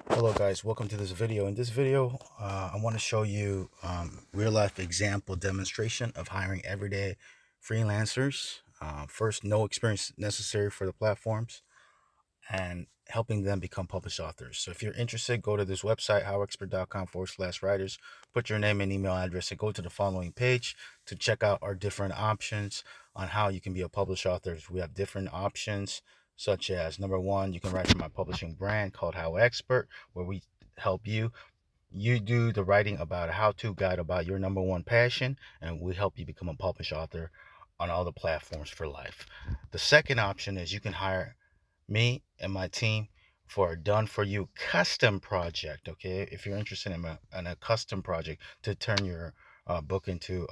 Hello guys, welcome to this video. In this video, I want to show you real life example demonstration of hiring everyday freelancers. First, no experience necessary for the platforms and helping them become published authors. So if you're interested, go to this website, howexpert.com/writers, put your name and email address and go to the following page to check out our different options on how you can be a published author. We have different options such as number one, you can write for my publishing brand called HowExpert, where we help you do the writing about a how-to guide about your number one passion, and we help you become a published author on all the platforms for life. The second option is you can hire me and my team for a done for you custom project. Okay, if you're interested in a custom project to turn your book into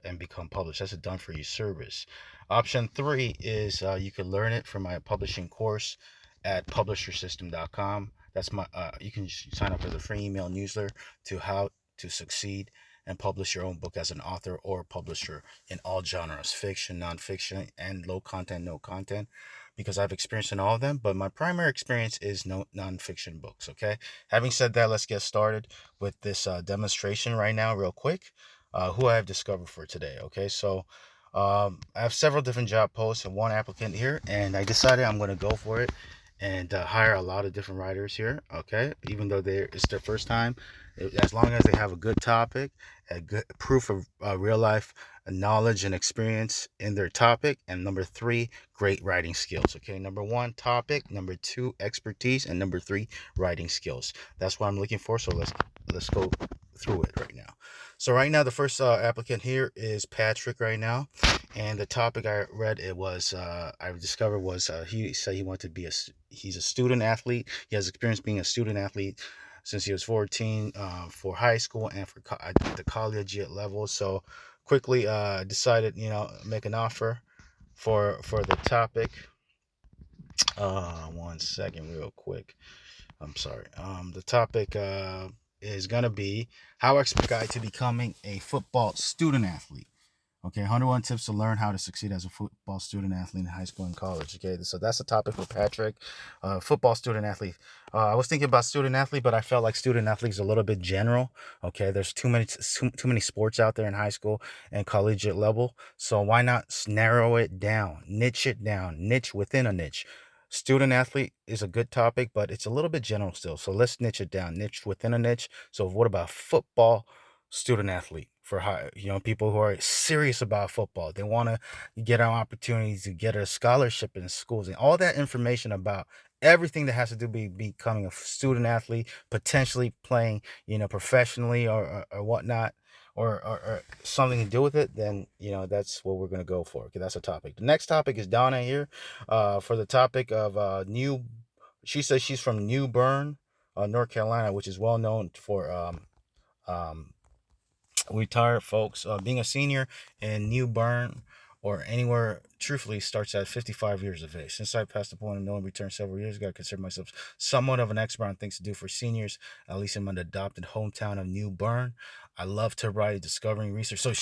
and become published, that's a done for you service. Option three is you can learn it from my publishing course at publishersystem.com. That's my you can sign up for the free email newsletter to how to succeed and publish your own book as an author or publisher in all genres, fiction, nonfiction, and low content, no content, because I've experienced in all of them, but my primary experience is no nonfiction books. Okay. Having said that, let's get started with this demonstration right now, real quick. Who I have discovered for today. Okay, so I have several different job posts and one applicant here, and I decided I'm going to go for it and hire a lot of different writers here. Okay, even though it's their first time, as long as they have a good topic, a good proof of real life knowledge and experience in their topic, and number three, great writing skills. Okay, number one, topic; number two, expertise; and number three, writing skills. That's what I'm looking for. So let's go through it right now. So right now, the first applicant here is Patrick right now, and the topic I read I discovered was he said he wanted to be he's a student athlete. He has experience being a student athlete since he was 14 for high school and for the collegiate level. So quickly decided, make an offer for the topic. One second, real quick. I'm sorry. The topic is gonna be how expert guide to becoming a football student athlete. Okay, 101 tips to learn how to succeed as a football student athlete in high school and college. Okay, so that's the topic for Patrick, football student athlete. I was thinking about student athlete, but I felt like student athlete is a little bit general. Okay, there's too many sports out there in high school and collegiate level. So why not narrow it down, niche it down, niche within a niche. Student athlete is a good topic, but it's a little bit general still. So let's niche it down, niche within a niche. So what about football student athlete for high, people who are serious about football? They want to get an opportunity to get a scholarship in schools and all that information about everything that has to do with becoming a student athlete, potentially playing, professionally or whatnot. Or something to do with it, then that's what we're going to go for. Okay, that's a topic. The next topic is Donna here, for the topic of new. She says she's from New Bern, North Carolina, which is well known for um, retired folks. Being a senior in New Bern or anywhere, truthfully, starts at 55 years of age. Since I passed the point of no return several years ago, I consider myself somewhat of an expert on things to do for seniors, at least in my adopted hometown of New Bern. I love to write, discovering research. So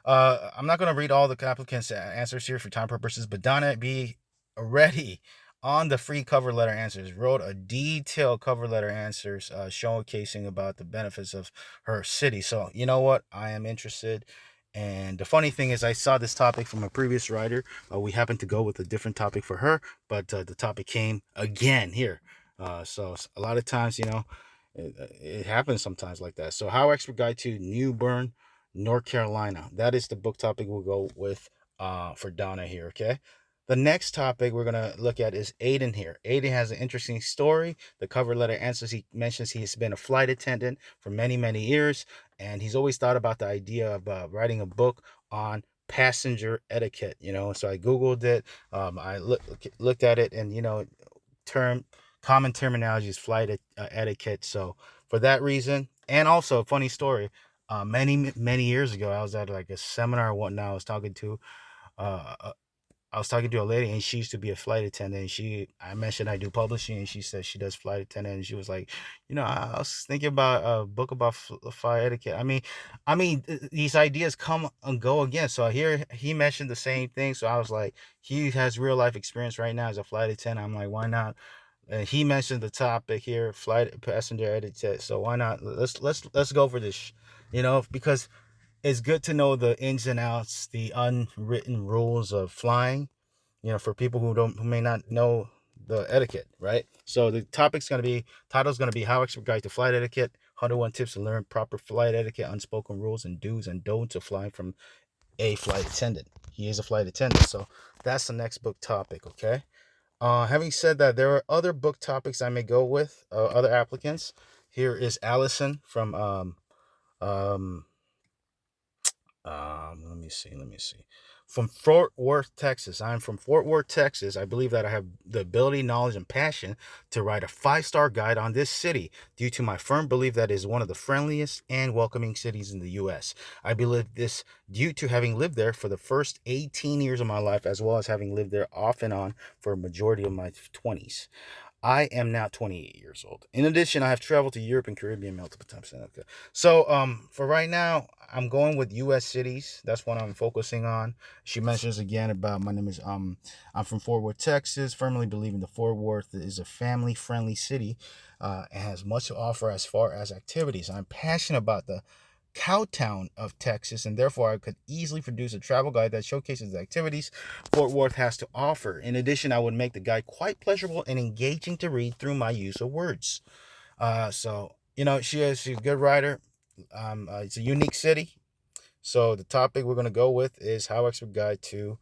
I'm not going to read all the applicants' answers here for time purposes, but Donna B. already on the free cover letter answers wrote a detailed cover letter answers showcasing about the benefits of her city. So you know what, I am interested. And the funny thing is, I saw this topic from a previous writer. We happened to go with a different topic for her, but the topic came again here. So a lot of times, it happens sometimes like that. So how expert guide to New Bern, North Carolina. That is the book topic we'll go with for Donna here. Okay. The next topic we're going to look at is Aiden here. Aiden has an interesting story. The cover letter answers, he mentions he's been a flight attendant for many, many years, and he's always thought about the idea of writing a book on passenger etiquette. So I Googled it. I looked at it, and, term common terminology is flight etiquette. So for that reason, and also a funny story, many years ago, I was at like a seminar or whatnot. Uh, I was talking to a lady, and she used to be a flight attendant. I mentioned I do publishing, and she said she does flight attendant. And she was like, I was thinking about a book about flight etiquette. These ideas come and go again. So here he mentioned the same thing. So I was like, he has real life experience right now as a flight attendant. I'm like, why not And he mentioned the topic here, flight passenger etiquette. So why not? Let's go for this. Because it's good to know the ins and outs, the unwritten rules of flying. For people who may not know the etiquette, right? So the title's gonna be How Expert Guide to Flight Etiquette, 101 Tips to Learn Proper Flight Etiquette, Unspoken Rules and Do's and Don'ts of Flying from a Flight Attendant. He is a flight attendant, so that's the next book topic, okay? Having said that, there are other book topics I may go with, other applicants. Here is Allison from um, let me see. From Fort Worth, Texas. I'm from Fort Worth, Texas. I believe that I have the ability, knowledge, and passion to write a 5-star guide on this city due to my firm belief that it is one of the friendliest and welcoming cities in the U.S. I believe this due to having lived there for the first 18 years of my life, as well as having lived there off and on for a majority of my 20s. I am now 28 years old. In addition, I have traveled to Europe and Caribbean multiple times. Okay. So, for right now, I'm going with U.S. cities. That's what I'm focusing on. She mentions again about my name is I'm from Fort Worth, Texas. Firmly believing the Fort Worth is a family-friendly city, and has much to offer as far as activities. I'm passionate about the Cowtown of Texas, and therefore I could easily produce a travel guide that showcases the activities Fort Worth has to offer. In addition, I would make the guide quite pleasurable and engaging to read through my use of words. So she's a good writer. It's a unique city. So the topic we're going to go with is How Expert Guide to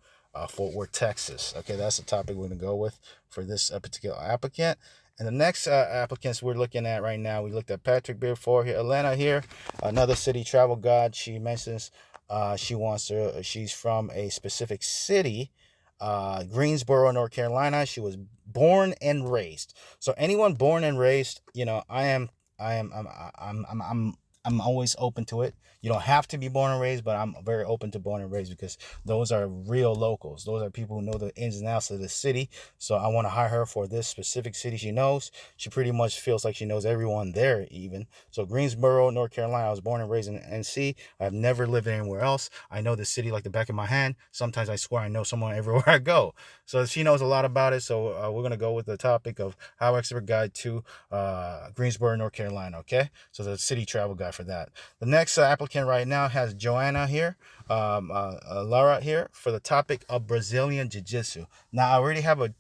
Fort Worth, Texas. Okay, that's the topic we're going to go with for this particular applicant. And the next applicants we're looking at right now, we looked at Patrick before here, Elena here, another city travel guide. She mentions she's from a specific city, Greensboro, North Carolina. She was born and raised. So anyone born and raised, I'm always open to it. You don't have to be born and raised, but I'm very open to born and raised because those are real locals. Those are people who know the ins and outs of the city. So I want to hire her for this specific city she knows. She pretty much feels like she knows everyone there even. So Greensboro, North Carolina, I was born and raised in NC. I've never lived anywhere else. I know the city like the back of my hand. Sometimes I swear I know someone everywhere I go. So she knows a lot about it. So we're going to go with the topic of How Expert Guide to Greensboro, North Carolina. Okay. So the city travel guide for that. The next applicant right now has Joanna here, Lara here for the topic of Brazilian Jiu-Jitsu. Now I already have a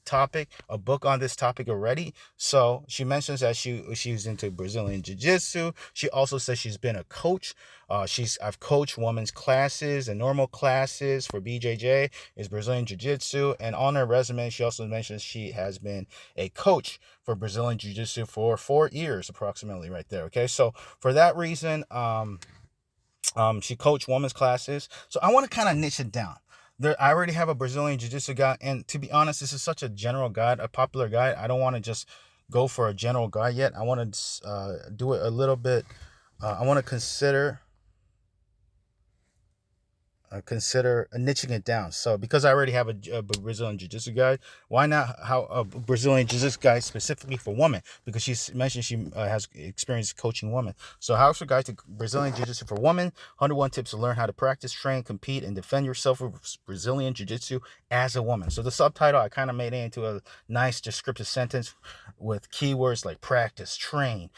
book on this topic already. So she mentions that she's into Brazilian Jiu-Jitsu. She also says she's been a coach. I've coached women's classes and normal classes for BJJ is Brazilian Jiu-Jitsu, and on her resume she also mentions she has been a coach for Brazilian Jiu-Jitsu for 4 years approximately right there. Okay, so for that reason, she coached women's classes. So I want to kind of niche it down. I already have a Brazilian Jiu-Jitsu guide, and to be honest, this is such a general guide, a popular guide. I don't want to just go for a general guide yet. I want to do it a little bit. I want to consider niching it down. So because I already have a Brazilian Jiu-Jitsu guide, why not a Brazilian Jiu-Jitsu guide specifically for women? Because she mentioned she has experience coaching women. So How's your guide to Brazilian Jiu-Jitsu for women? 101 tips to learn how to practice, train, compete, and defend yourself with Brazilian Jiu-Jitsu as a woman. So the subtitle, I kind of made it into a nice descriptive sentence with keywords like practice, train,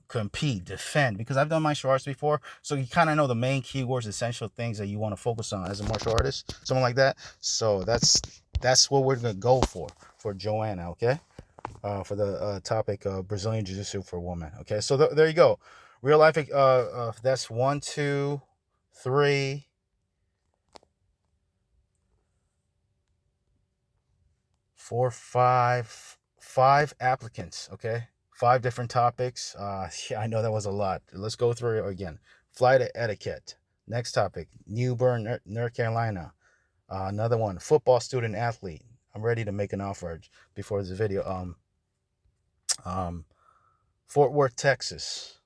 compete, defend, because I've done martial arts before. So you kind of know the main keywords, essential things that you want to focus on as a martial artist, something like that. So that's what we're going to go for Joanna, okay? For the topic of Brazilian Jiu-Jitsu for women. Okay, so there you go. Real life, that's 1, 2, 3, 4, 5 applicants. Okay, 5 different topics. Yeah, I know that was a lot. Let's go through it again. Flight etiquette. Next topic, New Bern, North Carolina. Another one, football student athlete. I'm ready to make an offer before this video. Fort Worth, Texas.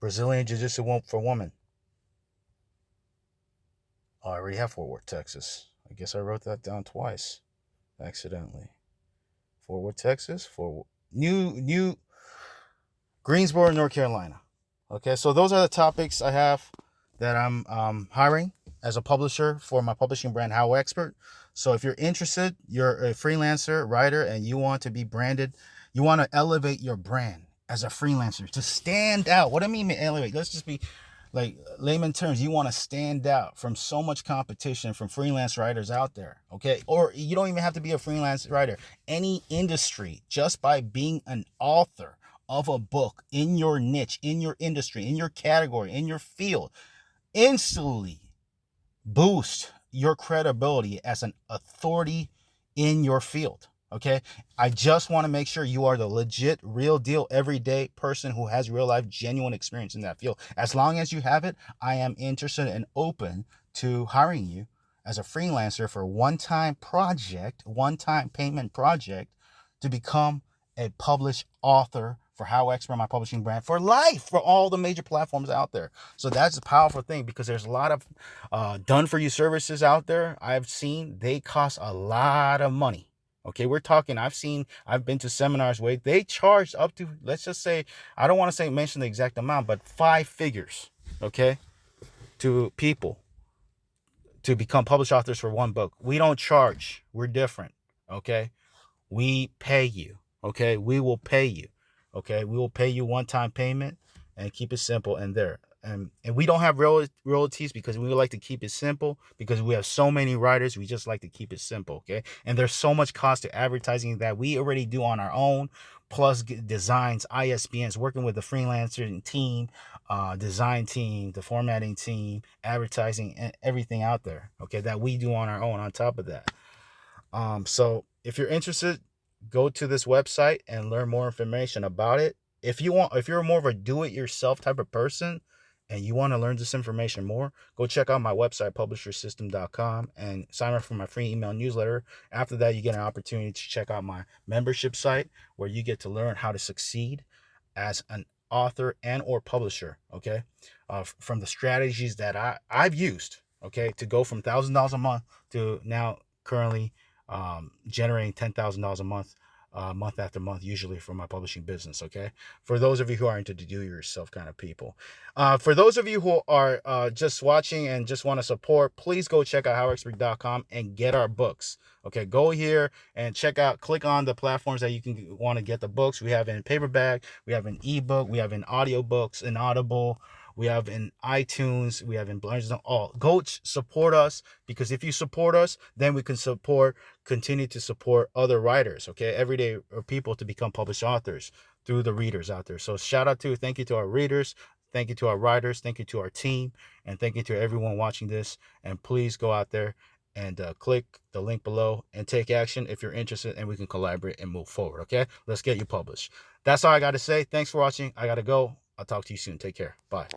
Brazilian Jiu-Jitsu for women. Oh, I already have Fort Worth, Texas. I guess I wrote that down twice, accidentally. Fort Worth, Texas. For New Greensboro, North Carolina. Okay, so those are the topics I have that I'm hiring as a publisher for my publishing brand, HowExpert. So if you're interested, you're a freelancer, writer, and you want to be branded, you want to elevate your brand as a freelancer to stand out. What do I mean elevate? Let's just be like layman terms. You want to stand out from so much competition from freelance writers out there, okay? Or you don't even have to be a freelance writer. Any industry, just by being an author of a book in your niche, in your industry, in your category, in your field, instantly boost your credibility as an authority in your field. Okay, I just want to make sure you are the legit, real deal, everyday person who has real life, genuine experience in that field. As long as you have it, I am interested and open to hiring you as a freelancer for one-time project, one-time payment project to become a published author for HowExpert, my publishing brand, for life, for all the major platforms out there. So that's a powerful thing, because there's a lot of done for you services out there I've seen. They cost a lot of money. Okay, we're talking, I've been to seminars where they charge up to, let's just say, I don't want to say mention the exact amount, but 5 figures, okay, to people to become published authors for one book. We don't charge. We're different, okay? We pay you, okay? We will pay you, okay? We will pay you one-time payment and keep it simple and there. And we don't have royalties because we like to keep it simple, because we have so many writers. We just like to keep it simple, okay? And there's so much cost to advertising that we already do on our own, plus designs, ISBNs, working with the freelancer team, design team, the formatting team, advertising, and everything out there, okay, that we do on our own on top of that. So if you're interested, go to this website and learn more information about it. If you're more of a do-it-yourself type of person and you want to learn this information more, go check out my website, publishersystem.com, and sign up for my free email newsletter. After that, you get an opportunity to check out my membership site, where you get to learn how to succeed as an author and or publisher, okay? From the strategies that I've used, okay, to go from $1,000 a month to now currently generating $10,000 a month, month after month, usually for my publishing business. Okay, for those of you who are into the do-yourself kind of people, for those of you who are just watching and just want to support, please go check out HowExpert.com and get our books. Okay, go here and check out. Click on the platforms that you can want to get the books. We have in paperback, we have in ebook, we have in audiobooks, in Audible. We have in iTunes, we have in Barnes & all. Go support us, because if you support us, then we can continue to support other writers, okay, everyday people, to become published authors through the readers out there. So thank you to our readers, thank you to our writers, thank you to our team, and thank you to everyone watching this. And please go out there and click the link below and take action if you're interested, and we can collaborate and move forward. Okay, let's get you published. That's all I got to say. Thanks for watching. I gotta go. I'll talk to you soon. Take care. Bye.